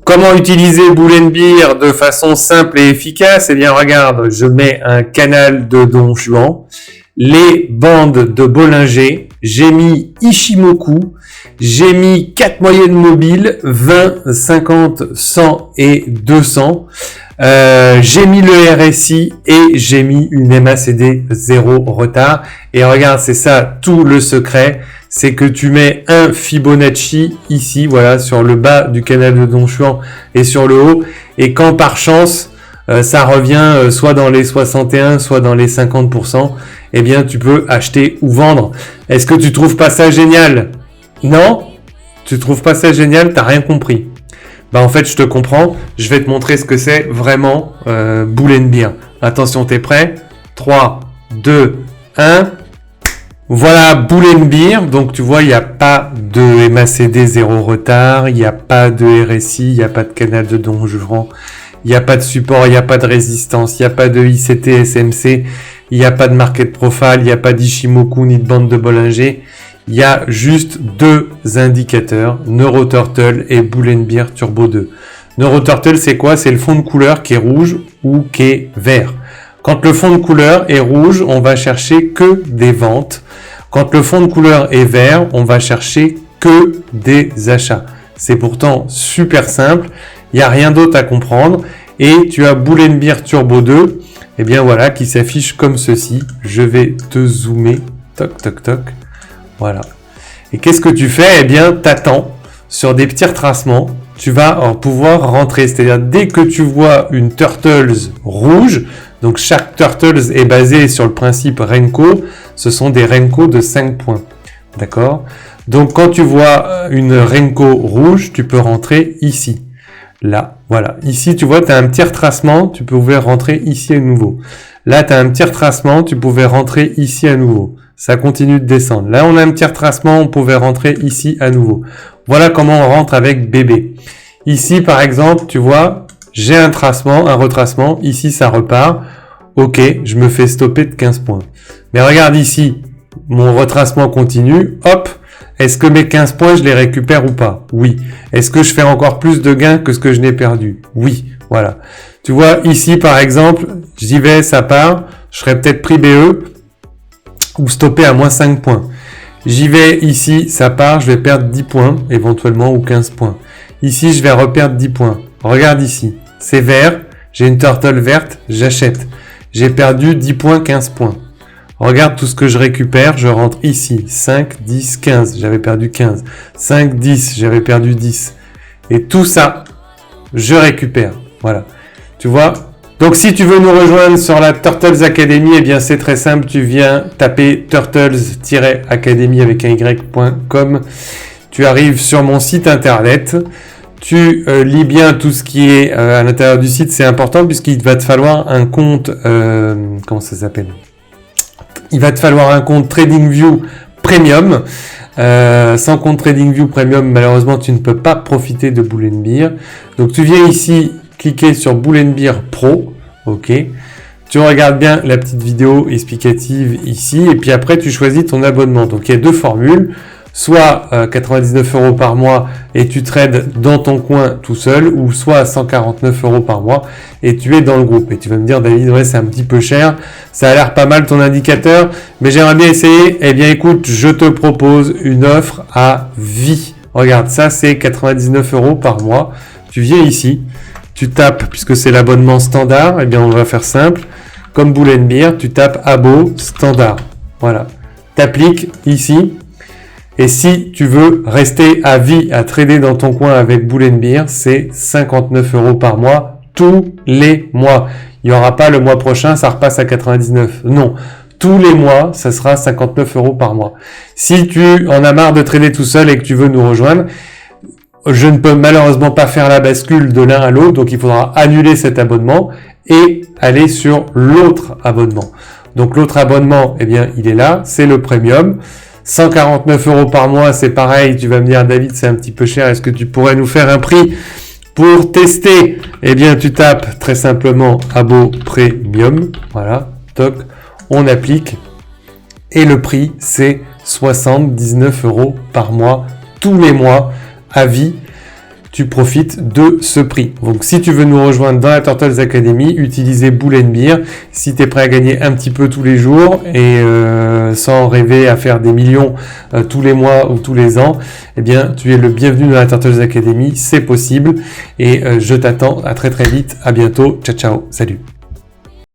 Comment utiliser Boulnbeer de façon simple et efficace? Eh bien, regarde, je mets un canal de Don Juan, les bandes de Bollinger, j'ai mis Ishimoku, j'ai mis 4 moyennes mobiles, 20, 50, 100 et 200. J'ai mis le RSI et j'ai mis une MACD 0 retard. Et regarde, c'est ça tout le secret. C'est que tu mets un Fibonacci ici, voilà, sur le bas du canal de Don Juan et sur le haut. Et quand par chance, ça revient soit dans les 61, soit dans les 50%, eh bien, tu peux acheter ou vendre. Est-ce que tu trouves pas ça génial? Non? Tu trouves pas ça génial? T'as rien compris. Bah, en fait, je te comprends. Je vais te montrer ce que c'est vraiment Boulnbeer. Attention, t'es prêt? 3, 2, 1... Voilà, Boulnbeer. Donc, tu vois, il n'y a pas de MACD 0 retard, il n'y a pas de RSI, il n'y a pas de canal de Don Juan, il n'y a pas de support, il n'y a pas de résistance, il n'y a pas de ICT, SMC, il n'y a pas de market profile, il n'y a pas d'Ishimoku ni de bande de Bollinger. Il y a juste deux indicateurs, NeuroTurtle et Boulnbeer Turbo 2. NeuroTurtle, c'est quoi? C'est le fond de couleur qui est rouge ou qui est vert. Quand le fond de couleur est rouge, on va chercher que des ventes. Quand le fond de couleur est vert, on va chercher que des achats. C'est pourtant super simple, il n'y a rien d'autre à comprendre. Et tu as Boulnbeer Turbo 2, et bien voilà, qui s'affiche comme ceci. Je vais te zoomer, toc toc toc, voilà. Et qu'est-ce que tu fais? Eh bien, t'attends sur des petits retracements. Tu vas pouvoir rentrer, c'est-à-dire dès que tu vois une Turtles rouge, donc chaque Turtles est basé sur le principe Renko, ce sont des Renko de 5 points, d'accord? Donc quand tu vois une Renko rouge, tu peux rentrer ici, là, voilà. Ici, tu vois, tu as un petit retracement, tu pouvais rentrer ici à nouveau. Là, tu as un petit retracement, tu pouvais rentrer ici à nouveau. Ça continue de descendre. Là, on a un petit retracement, on pouvait rentrer ici à nouveau. Voilà comment on rentre avec BB. Ici, par exemple, tu vois, j'ai un retracement. Ici, ça repart. Ok, je me fais stopper de 15 points. Mais regarde ici, mon retracement continue. Hop, est-ce que mes 15 points, je les récupère ou pas? Oui. Est-ce que je fais encore plus de gains que ce que je n'ai perdu? Oui. Voilà. Tu vois, ici, par exemple, j'y vais, ça part. Je serais peut-être pris BE ou stoppé à moins 5 points. J'y vais ici, ça part, je vais perdre 10 points, éventuellement, ou 15 points. Ici, je vais reperdre 10 points. Regarde ici, c'est vert, j'ai une turtle verte, j'achète. J'ai perdu 10 points, 15 points. Regarde tout ce que je récupère, je rentre ici, 5, 10, 15, j'avais perdu 15. 5, 10, j'avais perdu 10. Et tout ça, je récupère. Voilà. Tu vois? Donc si tu veux nous rejoindre sur la Turtles Academy, eh bien c'est très simple, tu viens taper turtles-academy avec un y.com. Tu arrives sur mon site internet. Tu lis bien tout ce qui est à l'intérieur du site, c'est important puisqu'il va te falloir un compte, comment ça s'appelle? Il va te falloir un compte TradingView Premium. Sans compte TradingView Premium, malheureusement, tu ne peux pas profiter de Boulnbeer. Donc tu viens ici, cliquer sur Boulnbeer Pro, ok. Tu regardes bien la petite vidéo explicative ici, et puis après tu choisis ton abonnement. Donc il y a deux formules. Soit 99 € par mois et tu trades dans ton coin tout seul, ou soit 149 € par mois et tu es dans le groupe. Et tu vas me dire, David, ouais, c'est un petit peu cher, ça a l'air pas mal ton indicateur, mais j'aimerais bien essayer. Eh bien écoute, je te propose une offre à vie. Regarde, ça c'est 99 € par mois. Tu viens ici, tu tapes, puisque c'est l'abonnement standard, eh bien on va faire simple, comme Boulnbeer, tu tapes abo standard. Voilà, t'appliques ici. Et si tu veux rester à vie à trader dans ton coin avec Boulnbeer, c'est 59 € par mois, tous les mois. Il n'y aura pas le mois prochain, ça repasse à 99. Non, tous les mois, ça sera 59 € par mois. Si tu en as marre de trader tout seul et que tu veux nous rejoindre, je ne peux malheureusement pas faire la bascule de l'un à l'autre, donc il faudra annuler cet abonnement et aller sur l'autre abonnement. Donc l'autre abonnement, eh bien, il est là, c'est le premium. 149 € par mois, c'est pareil. Tu vas me dire, David, c'est un petit peu cher. Est-ce que tu pourrais nous faire un prix pour tester? Eh bien, tu tapes très simplement abo premium. Voilà, toc, on applique. Et le prix, c'est 79 € par mois, tous les mois, à vie. tu profites de ce prix. Donc si tu veux nous rejoindre dans la Turtles Academy, utilisez Bull & Beer. Si tu es prêt à gagner un petit peu tous les jours et sans rêver à faire des millions tous les mois ou tous les ans, eh bien tu es le bienvenu dans la Turtles Academy, c'est possible et je t'attends à très très vite. À bientôt, ciao ciao, salut.